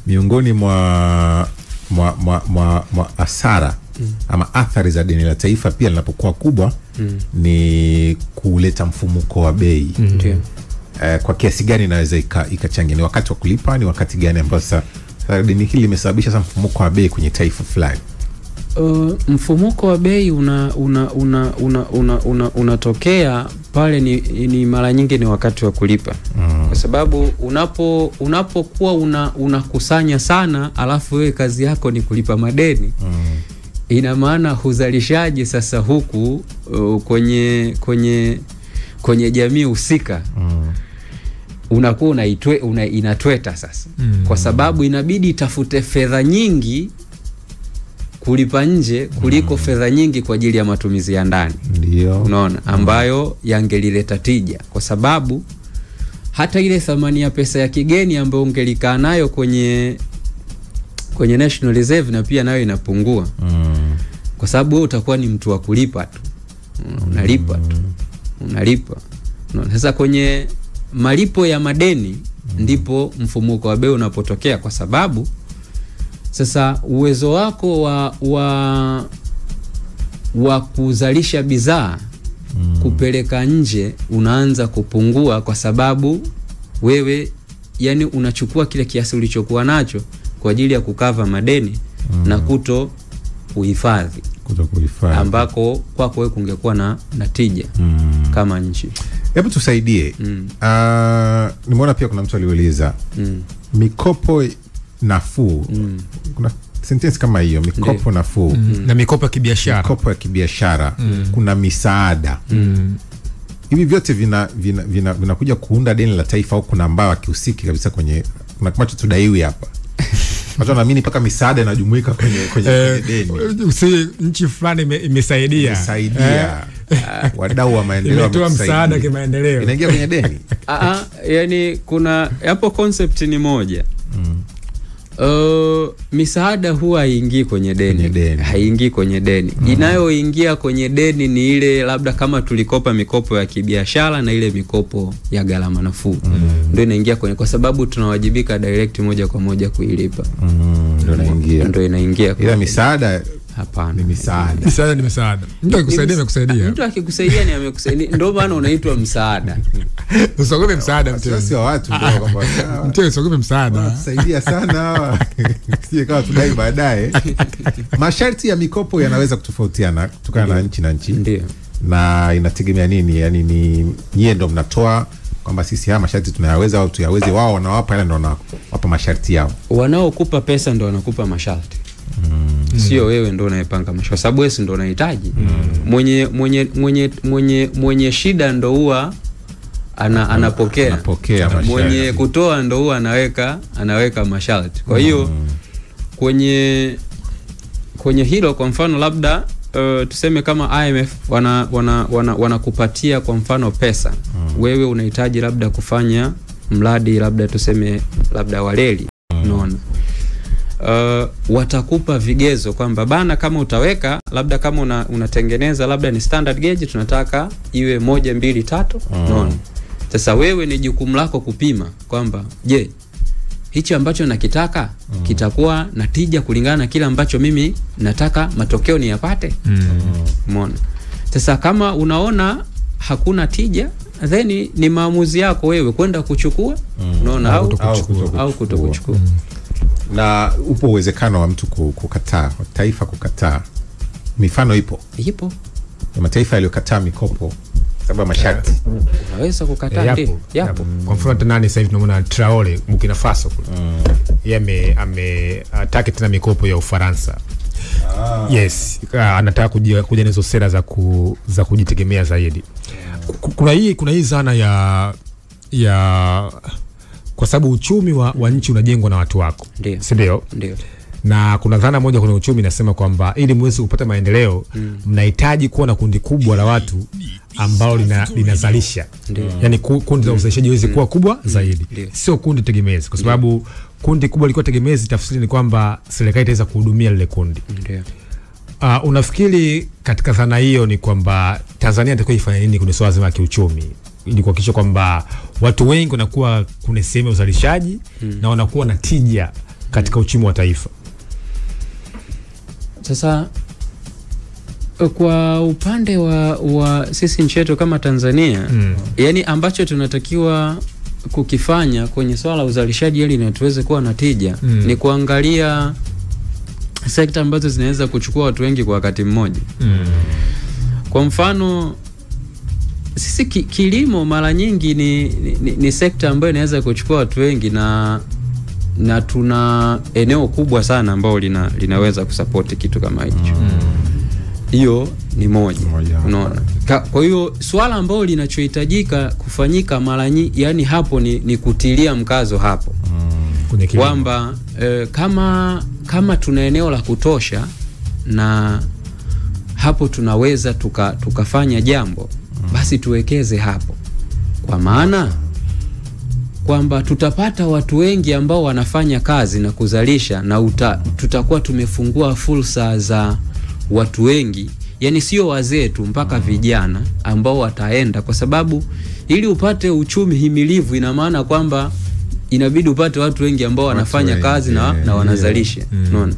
miongoni mwa asara ama athari za deni la taifa pia linapokuwa kubwa ni kuleta mfumuko wa bei. Kwa kiasi gani inaweza ikachangia? Ni wakati wa kulipa? Ni wakati gani ambao sasa deni hili limesababisha sasa mfumuko wa bei kwenye taifa fulani? Mfumuko wa bei unatokea pale ni mara nyingi ni wakati wa kulipa. Kwa sababu unapokuwa unakusanya sana alafu wewe kazi yako ni kulipa madeni, ina maana huzalishaji sasa huku kwenye jamii husika unakuwa inatweta sasa. Kwa sababu inabidi itafute fedha nyingi kulipa nje kuliko fedha nyingi kwa ajili ya matumizi ya ndani. Ndio. Unaona, ambayo yangelileta tija, kwa sababu hata ile thamani ya pesa ya kigeni ambayo ungelikaa nayo kwenye National Reserve na pia nayo inapungua. Kwa sababu wewe utakuwa ni mtu wa kulipa tu. Unalipa. Sasa kwenye malipo ya madeni ndipo mfumuko wa bei unapotokea, kwa sababu sasa uwezo wako wa kuzalisha bidhaa kupeleka nje unaanza kupungua, kwa sababu wewe yani unachukua kile kiasi ulichokuwa nacho kwa ajili ya kukava madeni na kuhifadhi ambako kwako wewe kungekuwa na tija kama nchi. Hebu tusaidie. Nimeona pia kuna mtu aliuliza mikopo nafuu. Kuna sentence kama hiyo, mikopo nafuu na mikopo ya kibiashara. Mikopo ya kibiashara. Kuna misaada. Hivi vyote vinakuja kuunda deni la taifa, au kuna ambao akihusiki kabisa kwenye kuna kama tudaiwi hapa? Watu wanaamini paka misaada inajumuika kwenye deni. Nchi fulani imesaidia. Wadau wa maendeleo wametoa msaada kwa maendeleo. Inaingia kwenye deni? Yani kuna hapo concept ni moja. Misaada huwa haingii kwenye deni. Haingii kwenye deni. Inayoingia kwenye deni ni ile labda kama tulikopa mikopo ya kibiashara na ile mikopo ya gharama nafuu. Ndio inaingia kwenye, kwa sababu tunawajibika direct moja kwa moja kuilipa. Ndio inaingia. Ila misaada hapana. Ni misaada. Misaada ni misaada. Mtu akikusaidia amekusaidia. Mtu akikusaidia ni amekusaidia. Ndio maana unaitwa msaada. Usiogope msaada mtu. Sasa sio watu ndio kwamba mtu usiogope msaada. Saidia sana. Sije kama tudai baadaye. Masharti ya mikopo yanaweza kutofautiana kutokana na nchi na nchi. Ndio. Na inategemea nini? Yaani ni nyie ndio mnatoa kwamba sisi haya masharti tunayaweza au tuyaweze, wao wanawapa ile ndio wanawapa masharti yao. Wanaokupa pesa ndio wanakupa masharti. Sio wewe ndio unayepanga masharti, kwa sababu wewe ndio unahitaji. Mwenye shida ndio huwa anapokea masharti. Mwenye kutoa ndio huwa anaweka masharti. Kwa hiyo kwenye hilo, kwa mfano labda tuseme kama IMF wanakupatia kwa mfano pesa. Wewe unahitaji labda kufanya mradi labda tuseme labda wa reli. Unaona? Watakupa vigezo kwamba bana, kama utaweka labda kama unatengeneza labda ni standard gauge, tunataka iwe 1 2 3. Unaona? Sasa wewe ni jukumu lako kupima kwamba je, hichi ambacho nakitaka kitakuwa na tija kulingana na kile ambacho mimi nataka matokeo ni yapate. Umeona? Sasa kama unaona hakuna tija, then ni maamuzi yako wewe kwenda kuchukua, unaona, au kutokuchukua. Na upo uwezekano wa mtu kukataa, taifa kukataa. Mifano ipo ya mataifa yaliyokataa mikopo sababu masharti. Unaweza kukataa. Yapo. Kwa mfano nani sasa hivi tunaona Traore Burkina Faso kule. yeye ametaka tena mikopo ya Ufaransa. Yes, anataka kuja na hizo sera za kujitegemea zaidi. Kuna hii zana ya kwa sababu uchumi wa nchi unajengwa na watu wako. Si ndio? Ndio. Na kuna dhana moja kwenye uchumi inasema kwamba ili muweze kupata maendeleo mnahitaji kuwa na kundi kubwa la watu ambao linazalisha. Yaani kundi la uzalishaji liweze kuwa kubwa zaidi. Sio kundi tegemezi, kwa sababu kundi kubwa liko tegemezi, tafsiri ni kwamba serikali itaweza kuhudumia lile kundi. Ndio. Unafikiri katika dhana hiyo ni kwamba Tanzania itakuwa ifanye nini kwenye swala zima la kiuchumi ili kuhakikisha kwamba watu wengi wanakuwa kuna sehemu ya uzalishaji na wanakuwa na tija katika uchumi wa taifa? Sasa kwa upande wa sisi nchi yetu kama Tanzania, yani ambacho tunatakiwa kukifanya kwenye swala la uzalishaji ili na tuweze kuwa na tija ni kuangalia sekta ambazo zinaweza kuchukua watu wengi kwa wakati mmoja. Kwa mfano sisi kilimo mara nyingi ni sekta ambayo inaweza kuchukua watu wengi na tuna eneo kubwa sana ambao linaweza kusupport kitu kama hicho. Hiyo ni moja. Unaona? Kwa hiyo swala ambalo linachohitajika kufanyika mara nyingi, yani hapo ni kutilia mkazo hapo. Kwamba kama tuna eneo la kutosha na hapo tunaweza tukafanya jambo, basi tuwekeze hapo. Kwa maana kwamba tutapata watu wengi ambao wanafanya kazi na kuzalisha na tutakuwa tumefungua fursa za watu wengi, yani sio wazee tu mpaka vijana ambao wataenda, kwa sababu ili upate uchumi himilivu ina maana kwamba inabidi upate watu wengi ambao wanafanya kazi na wanazalisha. Unaona?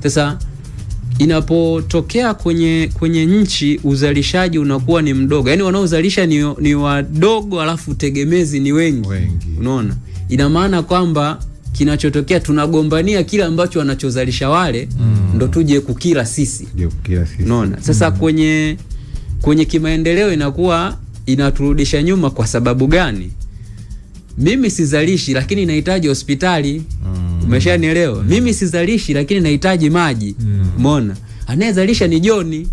Sasa inapotokea kwenye nchi uzalishaji unakuwa ni mdogo, yani wanaozalisha ni wadogo alafu tegemezi ni wengi. Unaona? Ina maana kwamba kinachotokea tunagombania kile ambacho wanachozalisha wale ndo tuje kukila sisi. Unaona? Sasa kwenye kimaendeleo inakuwa inaturudisha nyuma. Kwa sababu gani? Mimi sizalishi lakini nahitaji hospitali. Umeshanielewa? Mimi sizalishi lakini nahitaji maji. Umeona? Anayezalisha ni Joni.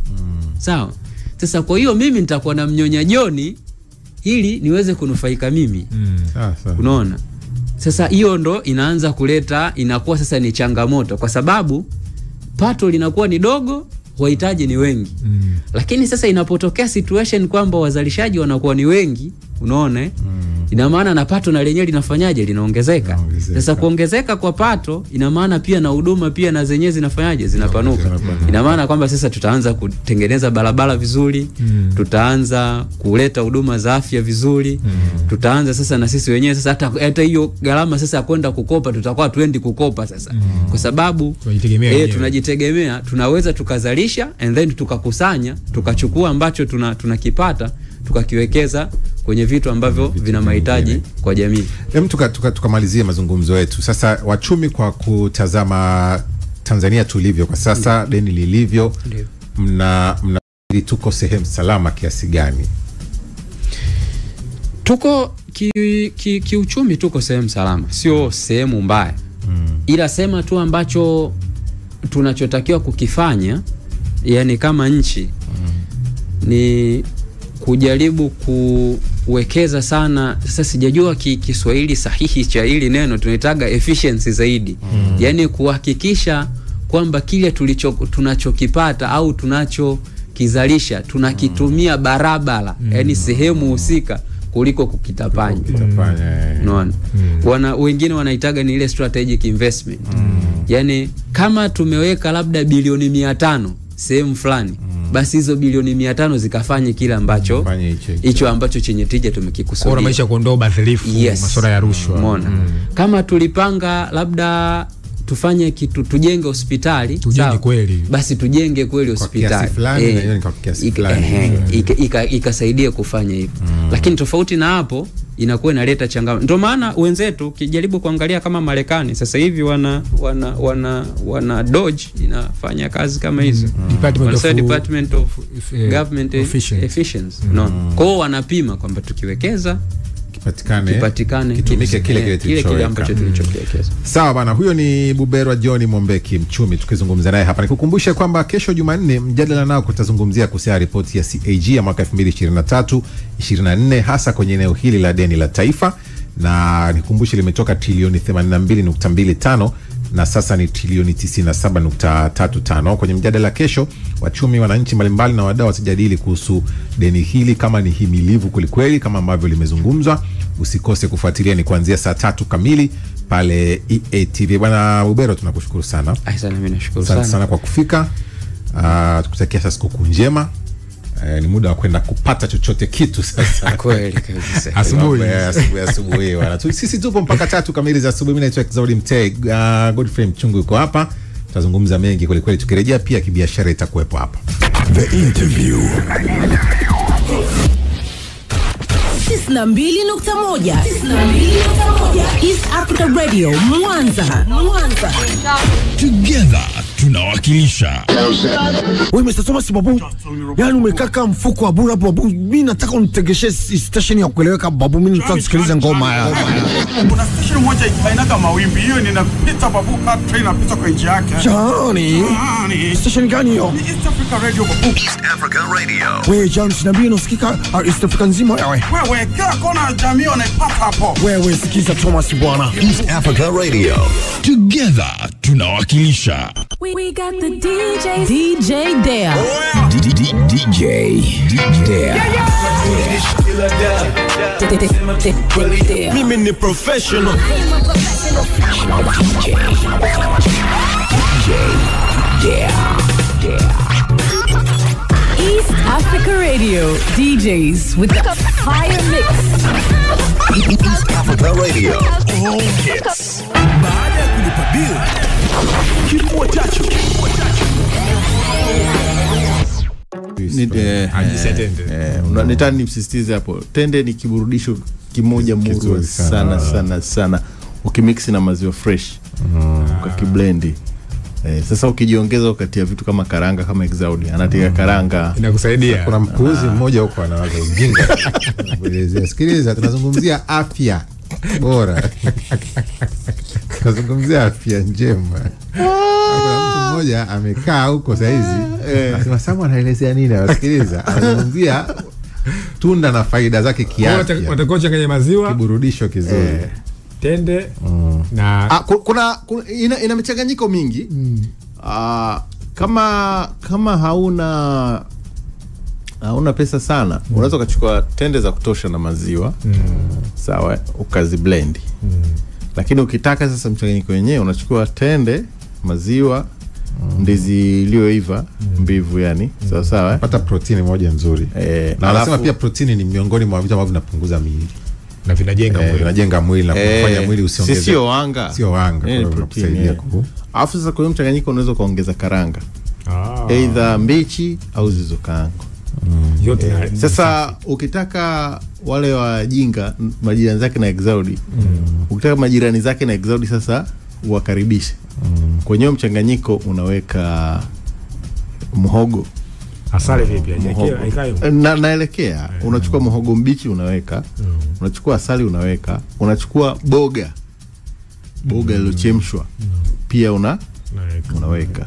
Sawa? Sasa kwa hiyo mimi nitakuwa na mnyonya Joni ili niweze kunufaika mimi. Unaona? Sasa hiyo ndo inaanza inakuwa sasa ni changamoto, kwa sababu pato linakuwa ni dogo, wahitaji ni wengi. Lakini sasa inapotokea situation kwamba wazalishaji wanakuwa ni wengi, unaona? Ina maana na pato na lenyewe linafanyaje? Linaongezeka. Sasa kuongezeka kwa pato ina maana pia na huduma pia na zenyewe zinafanyaje? Zinapanuka. Ina maana kwamba sasa tutaanza kutengeneza barabara vizuri, tutaanza kuleta huduma za afya vizuri, tutaanza sasa na sisi wenyewe sasa hata hiyo gharama sasa kwenda kukopa tutakuwa tuendi kukopa sasa. Kwa sababu tunajitegemea, tunaweza tukazalisha and then tukakusanya, tukachukua ambacho tunakipata, tukakiwekeza kwenye vitu ambavyo vina mahitaji kwa jamii. Hem, tukamalizie mazungumzo yetu. Sasa wachumi, kwa kutazama Tanzania tulivyo kwa sasa, deni lilivyo, mna tuko sehemu salama kiasi gani? Tuko kiuchumi tuko sehemu salama, sio sehemu mbaya. Ila sema tu ambacho tunachotakiwa kukifanya, yani kama nchi, ni kujaribu kuwekeza sana. Sasa sijajua Kiswahili sahihi cha hili neno, tunaitaga efficiency zaidi. Yani kuhakikisha kwamba kile tunachokipata au tunachokizalisha tunakitumia barabara, yani sehemu husika kuliko kukitapanya. Unaona? Wengine wanaitaga ni ile strategic investment. Yani kama tumeweka labda bilioni 500 sehemu fulani, basi hizo bilioni 500 zikafanye kile ambacho hicho ambacho chenye tija tumekikusudia. Kwa maisha kuondoa ubadhirifu, masuala ya rushwa. Umeona? Kama tulipanga labda tufanye kitu, tujenge hospitali, tujenge kweli, basi tujenge kweli hospitali ikasaidia kufanya hivyo. Lakini tofauti na hapo inakuwa inaleta changamoto. Ndio maana wenzetu kijaribu kuangalia kama Marekani sasa hivi wana Dodge inafanya kazi kama hizo, Department of Government Efficiency. No. Kwa wanapima kwamba tukiwekeza kipatikane kitumike kile ambacho tulichokiwekeza. Sawa bana, huyo ni Buberwa John Mombeki, mchumi, tukizungumza naye hapa. Nikukumbushe kwamba kesho Jumanne mjadala nao kutazungumzia kuhusu ripoti ya CAG ya mwaka 2023-24 hasa kwenye eneo hili la deni la taifa, na nikukumbushe limetoka trilioni 82.25 na sasa ni trilioni 97.35. Kwenye mjadala kesho, wachumi, wananchi mbalimbali na wadau watajadili kuhusu deni hili kama ni himilivu kulikweli kama ambavyo limezungumzwa. Usikose kufuatilia, ni kuanzia saa 3 kamili pale EATV. Bwana Buberwa, tunakushukuru sana. Asante, mimi nashukuru sana kwa kufika. Tukutakia sasa siku njema. Ni muda wa kwenda kupata chochote kitu sasa. Kweli kabisa. Asubuhi wana. Sisi tupo mpaka 3 kamili za asubuhi. Mimi naitwa Exaudi Mtei. Godfrey Mchungu yuko hapa. Tutazungumza mengi kweli kweli. Tukirejea pia kibiashara itakuwepo hapa. The Interview. 92.1 East Africa Radio Mwanza. Together tunawakilisha. Wewe Mr. Thomas babu, yani umekaka mfuko wa bura babu. Mimi nataka unitegeshe station ya kueleweka babu, mimi nataka kusikiliza ngoma ya. Kuna station moja inaitwa Mawimbi, hiyo ninapita babu, ka train inapita kwa nje yake. Jani. Station gani hiyo? East Africa Radio babu. East Africa Radio. Wewe Jani, sinabii unasikika East Africa nzima wewe. Wewe kila kona jamii unaipata hapo. Wewe sikiza Thomas bwana. East Africa Radio. Together tunawakilisha. We got the DJ Dare. DJ. Mimi ni professional. DJ. East Africa Radio DJs with the fire mix. East Africa Radio. All hits. Baada ya kulipa bill, kifua chacho. Nitani msisitize hapo. Tende ni kiburudisho kimoja murwa sana. Ukimix na maziwa fresh. Ukakiblendi. Sasa ukijiongeza ukatia vitu kama karanga, kama Exaudi anatia karanga, inakusaidia. Kuna mpuuzi mmoja huko anawaza ujinga. Sikiliza, tunazungumzia afya bora. Tunazungumzia afya njema. Kuna mtu mmoja amekaa huko saizi, anasema Samu anaelezea nini? Wasikiliza, anazungumzia tunda na faida zake kiafya. Watakocha kwenye maziwa, kiburudisho kizuri. Tende na kuna ina michanganyiko mingi. Kama hauna pesa sana, unaweza kuchukua tende za kutosha na maziwa. Sawa, ukazi blend. Lakini ukitaka sasa mchanganyiko wenyewe, unachukua tende, maziwa, ndizi iliyoiva mbivu yani. Sawa, unapata protini moja nzuri. Na anasema pia protini ni miongoni mwa vitu ambavyo vinapunguza miili na vinajenga mwili na kufanya mwili usiongeze. Sio wanga. Kusaidia Alafu sasa kwa mchanganyiko unaweza kuongeza karanga. Either mbichi au zilizokaangwa. Sasa ukitaka wale wajinga majirani zake na Exaudi, ukitaka majirani zake na Exaudi sasa uwakaribishe. Kwenye mchanganyiko unaweka muhogo. Asali vipi? Naelekea. Unachukua muhogo mbichi unaweka. Unachukua asali unaweka. Unachukua boga iliyochemshwa pia unaweka.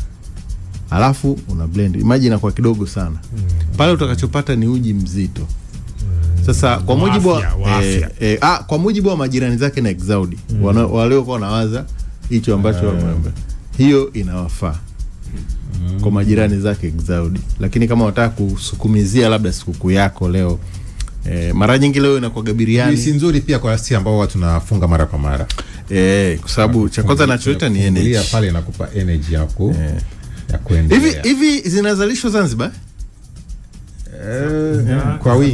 Alafu una blend. Maji inakuwa kidogo sana. Pale utakachopata ni uji mzito. Sasa kwa mujibu wa kwa mujibu wa majirani zake na Exaudi, walio kwa nawaza hicho ambacho hiyo inawafaa kwa majirani zake Exaudi. Lakini kama unataka kusukumizia labda sikukuu yako leo, mara nyingi leo inakuwa biriani. Si nzuri pia kwa sisi ambao watu tunafunga mara kwa mara. Kwa sababu cha kwanza nacholeta ni energy. Pale inakupa energy yako ya kuendelea. Hivi zinazalishwa Zanzibar? Kwa wingi.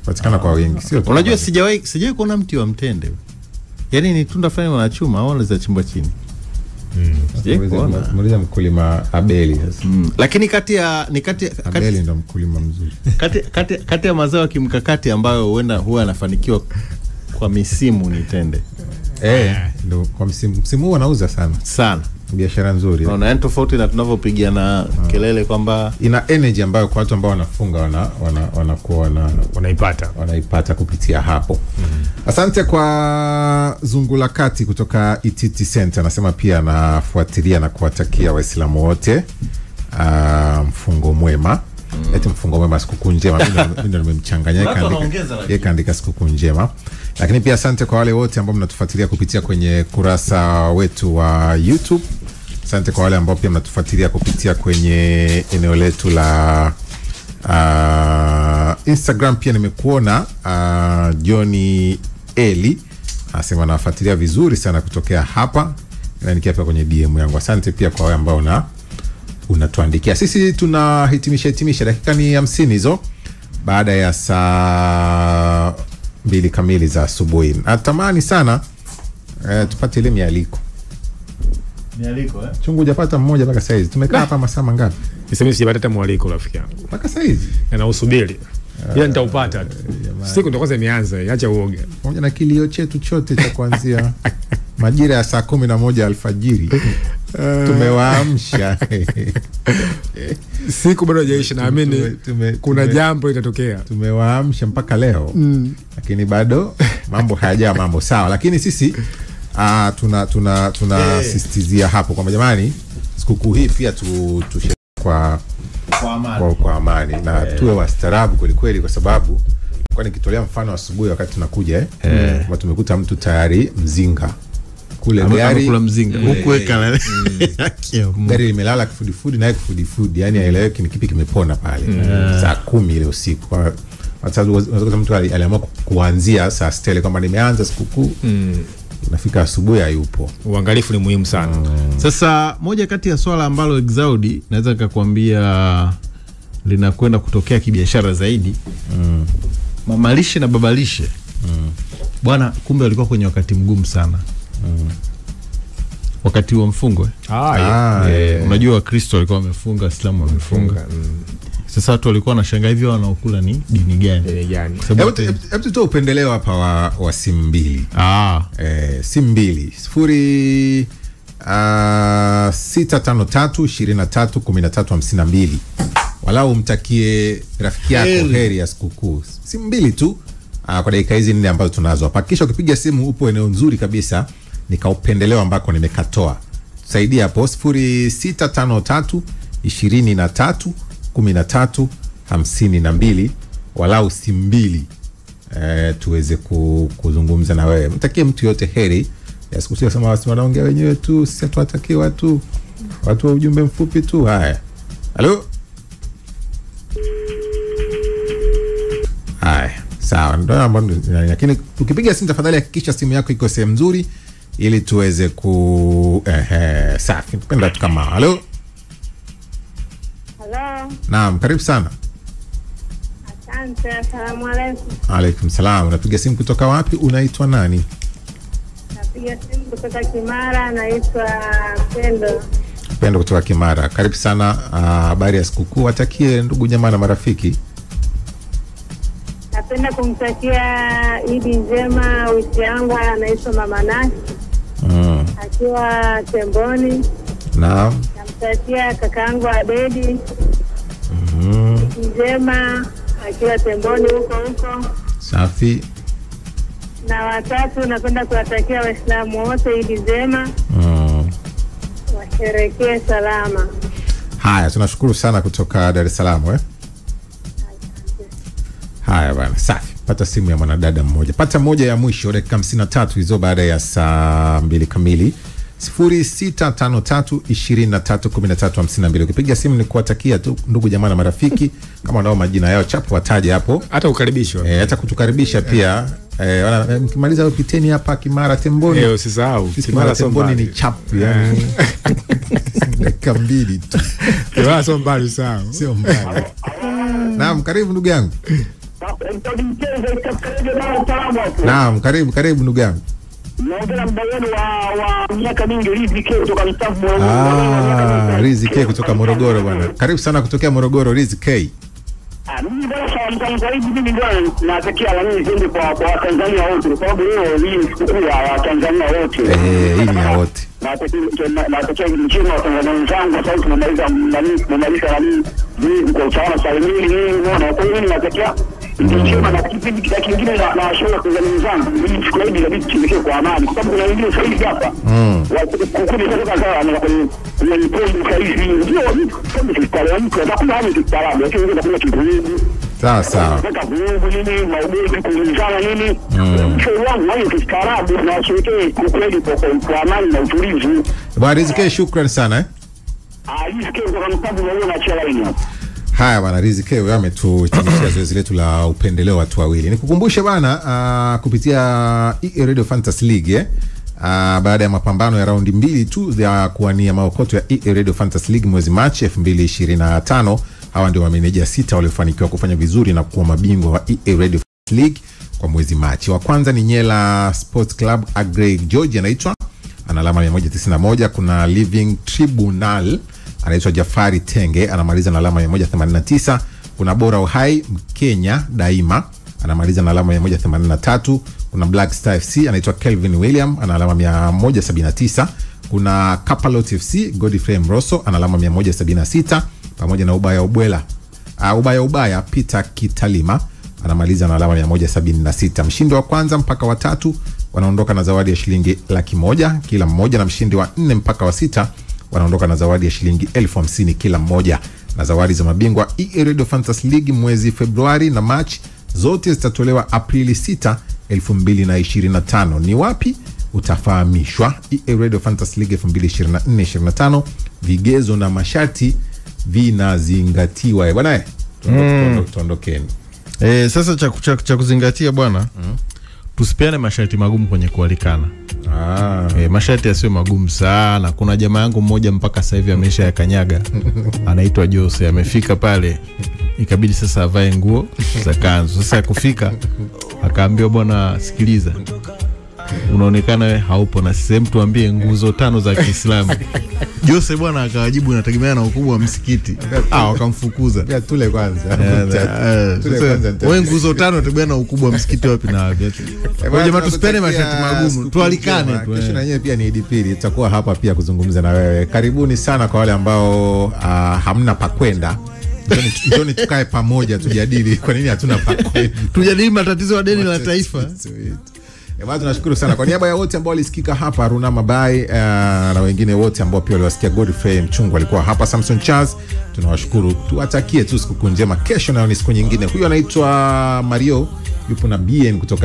Patikana kwa wingi. Sio. Unajua sijawahi kuona mti wa mtende. Yaani ni tunda fulani wanachuma au wanaweza chimba chini. Muuliza mkulima Abeli sasa. Lakini Abeli ndo mkulima mzuri. Kati ya mazao ya kimkakati ambayo huwa yanafanikiwa kwa misimu ni tende. Ndio kwa msimu huu anauza sana. Biashara nzuri. Unaona tofauti na tunavyopigiana kelele kwamba ina energy ambayo kwa watu ambao wanafunga wanakuwa wanaipata kupitia hapo. Asante kwa Zungulakati kutoka Ititi Center, anasema pia anafuatilia na kuwatakia Waislamu wote mfungo mwema. Eti mfungo mwema, sikukuu njema. Mimi ndo nimemchanganya, kaandika sikukuu njema. Lakini pia asante kwa wale wote ambao mnatufuatilia kupitia kwenye kurasa wetu wa YouTube. Asante kwa wale ambao pia mnatufuatilia kupitia kwenye eneo letu la Instagram. Pia nimekuona Johnny Eli anasema nafuatilia vizuri sana kutokea hapa, na nikiapa kwenye DM yangu. Asante pia kwa wale ambao unatuandikia. Sisi tunahitimisha dakika ni 50 hizo baada ya saa 2 kamili za asubuhi. Natamani sana tupate ile mialiko. Chungu hujapata mmoja mpaka saizi. Tumekaa hapa masaa mangapi? Niseme sijapata mwaliko rafiki yangu. Mpaka saizi. Na usubiri. Ila nitaupata. Siku ndio kwanza imeanza, acha uoga. Pamoja na kilio chetu chote cha kuanzia majira ya saa 11 alfajiri. Tumewaamsha. Siku bado haijaisha, naamini kuna jambo litatokea. Tumewaamsha mpaka leo. Lakini bado mambo hayajaa mambo sawa. Lakini sisi tunasisitizia hapo kwamba jamani, sikukuu hii pia tusherehekee kwa amani na tuwe wastaarabu kweli kweli, kwa sababu kwa nikitolea mfano asubuhi wakati tunakuja kama tumekuta mtu tayari mzinga kule gari kula mzinga hukuweka gari limelala kifudifudi naye kifudifudi, yani haeleweki ni kipi kimepona pale saa 10 ile usiku. Kwa sababu unaweza mtu aliamua kuanzia saa 6 kwamba nimeanza sikukuu, nafika asubuhi hayupo. Uangalifu ni muhimu sana. Sasa moja kati ya swala ambalo Exaudi naweza nikakwambia linakwenda kutokea kibiashara zaidi, mamalishe na babalishe bwana, kumbe walikuwa kwenye wakati mgumu sana wakati wa mfungo. Unajua Wakristo walikuwa wamefunga, Waislamu wamefunga. Sasa watu walikuwa wanashangaa hivyo wanaokula ni dini gani? Hebu tutoe upendeleo hapa wa simu mbili. Simu mbili 0653231352. Walau mtakie rafiki yako heri ya sikukuu. Simu mbili tu kwa dakika hizi 4 ambazo tunazo hapa. Kisha ukipiga simu upo eneo nzuri kabisa, nikaupendeleo ambako nimekatoa. Tusaidia hapo 0653231352, walau simu mbili tuweze kuzungumza na wewe. Mtakie mtu yote heri ya sikukuu, sema watu wanaongea wenyewe tu, sisi tuwatakie watu wa ujumbe mfupi tu. Haya. Halo? Haya. Sawa, lakini ukipiga simu tafadhali hakikisha simu yako iko sehemu nzuri ili tuweze safi. Tupenda tu kama. Halo? Hello. Naam, karibu sana. Asante, asalamu alaykum. Alaykum salaam. Unapiga simu kutoka wapi? Unaitwa nani? Napiga simu kutoka Kimara, naitwa Pendo. Pendo kutoka Kimara. Karibu sana. Habari ya sikukuu, watakie ndugu jamaa na marafiki. Napenda kumtakia Idi njema wiki yangu, anaitwa Mama Nasi. Akiwa Temboni. Naam. Namtakia kakaangu Abedi. Njema akiwa Temboni huko. Safi. Na watatu napenda kuwatakia Waislamu wote Idi njema. Washerekee salama. Haya, tunashukuru sana kutoka Dar es Salaam Haya bana, safi. Pata simu ya mwanadada mmoja. Pata moja ya mwisho dakika 53 hizo baada ya saa 2 kamili. 0653231352. Ukipiga simu ni kuwatakia tu ndugu jamaa na marafiki kama nao majina yao chapu wataje hapo. Hata ukaribishwa. Hata kutukaribisha pia. Mkimaliza upiteni hapa Kimara Temboni. Usisahau. Kimara Temboni ni chapu yani. Dakika 2 tu. Kimara sio mbali sawa. Sio mbali. Naam, karibu ndugu yangu. Naam, karibu ndugu yangu. Naongea mdawano wa miaka mingi Riziki kutoka mstafu Morogoro. Riziki kutoka Morogoro bwana. Karibu sana kutokea Morogoro Riziki. Mimi bwana mtangazaji, mimi bwana natakia wani zende kwa Tanzania wote kwa sababu leo ni sikukuu ya Tanzania wote. Hii ni ya wote. Natakia njema kwa wenzangu sasa tunamaliza kwa usawa salimini unaona, kwa hiyo natakia Ndio na kipindi kingine na washauri kwa zangu mimi siku hizi inabidi tuelekee kwa amani kwa sababu kuna wengine sasa hivi hapa kukuni sasa kaza na kwenye point sasa hivi ndio kama kistara mtu atakuwa hali kistara lakini ndio kuna kitu sawa nataka vurugu nini maudhui kuulizana nini sio wangu wao kistaarabu na washiriki kweli kwa amani na utulivu. Bwana Riziki, shukrani sana Riziki kwa mtabu na na chalaini. Haya bwana Riziki, wewe ametuhitimishia zoezi letu la upendeleo watu wawili. Nikukumbushe bwana kupitia EA Radio Fantasy League baada ya mapambano ya raundi 2 tu ya kuwania maokoto ya EA Radio Fantasy League mwezi Machi 2025, hawa ndio mameneja 6 waliofanikiwa kufanya vizuri na kuwa mabingwa wa EA Radio Fantasy League kwa mwezi Machi. Wa kwanza ni Nyela Sports Club Agrey George anaitwa, ana alama 191. Kuna Living Tribunal anaitwa Jafari Tenge anamaliza na alama 189. Kuna Bora Uhai Mkenya Daima anamaliza na alama 183. Kuna Black Star FC anaitwa Kelvin William ana alama 179. Kuna Kapalot FC Godfrey Mroso ana alama 176 pamoja na Ubaya Peter Kitalima anamaliza na alama 176. Mshindi wa kwanza mpaka wa 3 wanaondoka na zawadi ya shilingi 100,000 kila mmoja, na mshindi wa 4 mpaka wa 6 wanaondoka na zawadi ya shilingi 50,000 kila mmoja. Na zawadi za mabingwa EA Radio Fantasy League mwezi Februari na March zote zitatolewa Aprili 6, 2025. Ni wapi? Utafahamishwa. EA Radio Fantasy League 2024-25, vigezo na masharti vinazingatiwa. Bwana tuondokeni. Sasa cha kuzingatia bwana, tusipeane masharti magumu kwenye kualikana. Masharti yasiwe magumu sana. Kuna jamaa yangu mmoja mpaka sasa hivi amesha yakanyaga anaitwa Jose, amefika pale ikabidi sasa avae nguo za kanzu. Sasa kufika akaambiwa bwana sikiliza, unaonekana wewe haupo na sisi tuambie nguzo 5 za Kiislamu. Jose bwana akawajibu inategemea na ukubwa wa msikiti. Wakamfukuza. Tule kwanza. Wewe nguzo 5 inategemea na ukubwa wa msikiti wapi na wapi. Kwa jamaa tusipende masharti magumu, tualikane tu. Kesho na yeye pia ni Idipili, tutakuwa hapa pia kuzungumza na wewe. Karibuni sana kwa wale ambao hamna pa kwenda. Njoni tukae pamoja tujadili kwa nini hatuna pa kwenda. Tujadili matatizo ya deni la taifa. Bwana tunashukuru sana kwa niaba ya wote ambao walisikika hapa, Runa Mabai na wengine wote ambao pia waliwasikia. Godfrey Mchungu alikuwa hapa, Samson Charles, tunawashukuru. Tuwatakie tu siku njema. Kesho nayo ni siku nyingine. Huyu anaitwa Mario, yupo na BN kutoka